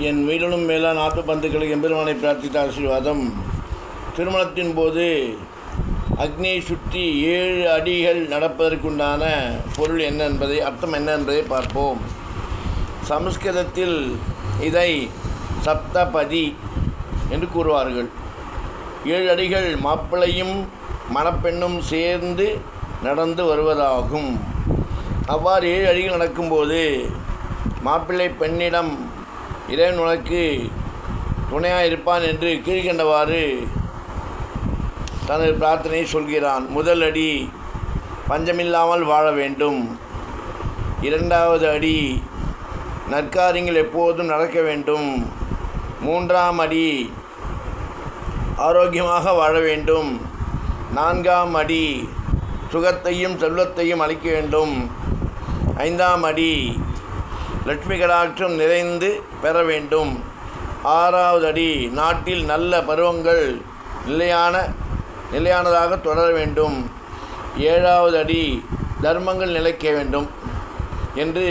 என் உயிரினும் மேலான நாட்டு பந்துக்களுக்கு எம்பெருமானை பிரார்த்தித்த ஆசீர்வாதம். திருமணத்தின் போது அக்னியை சுற்றி 7 அடிகள் நடப்பதற்குண்டான பொருள் என்ன என்பதை, அர்த்தம் என்ன என்பதை பார்ப்போம். சமஸ்கிருதத்தில் இதை சப்தபதி என்று கூறுவார்கள். 7 அடிகள் மாப்பிள்ளையும் மணப்பெண்ணும் சேர்ந்து நடந்து வருவதாகும். அவ்வாறு 7 அடிகள் நடக்கும்போது மாப்பிள்ளை பெண்ணிடம் இறைவன் உனக்கு துணையாக இருப்பான் என்று கீழ்கண்டவாறு தனது பிரார்த்தனையை சொல்கிறான். முதல் அடி, பஞ்சமில்லாமல் வாழ வேண்டும். 2வது அடி, நற்காரியங்கள் எப்போதும் நடக்க வேண்டும். 3ஆம் அடி, ஆரோக்கியமாக வாழ வேண்டும். 4ஆம் அடி, சுகத்தையும் செல்வத்தையும் அளிக்க வேண்டும். 5ஆம் அடி, லட்சுமி கடாட்சம் நிறைந்து பெற வேண்டும். 6வது அடி, நாட்டில் நல்ல பருவங்கள் நிலையானதாக தொடர வேண்டும். 7வது அடி, தர்மங்கள் நிலைக்க வேண்டும் என்று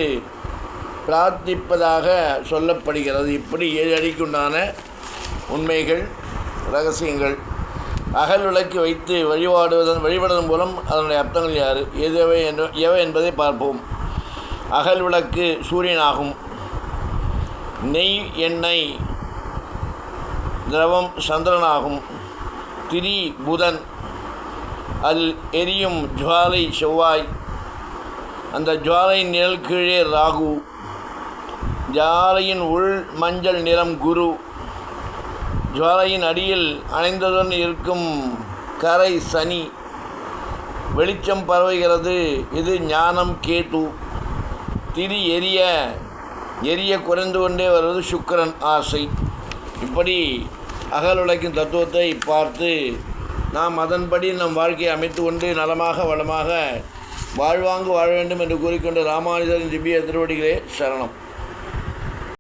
பிரார்த்திப்பதாக சொல்லப்படுகிறது. இப்படி 7 அடிக்குண்டான உண்மைகள், ரகசியங்கள். அகல் விளக்கு வைத்து வழிபடுவதன் மூலம் அதனுடைய அர்த்தங்கள் எவை என்பதை பார்ப்போம். அகல் விளக்கு சூரியனாகும். நெய் எண்ணெய் திரவம் சந்திரனாகும். திரி புதன், அதில் எரியும் ஜுவாலை செவ்வாய், அந்த ஜுவாலையின் நிழல் கீழே ராகு, ஜுவாலையின் உள் மஞ்சள் நிறம் குரு, ஜுவாலையின் அடியில் அணைந்ததுடன் இருக்கும் கரை சனி, வெளிச்சம் பரவுகிறது, இது ஞானம் கேது. திரி எரிய குறைந்து கொண்டே வருவது சுக்கிரன் ஆசை. இப்படி அகல் விளக்கின் தத்துவத்தை பார்த்து நாம் அதன்படி நம் வாழ்க்கையை அமைத்து கொண்டு நலமாக வளமாக வாழ்வாங்கு வாழ வேண்டும் என்று கூறிக்கொண்டு ராமானுஜரின் திவ்ய திருவடிகளே சரணம்.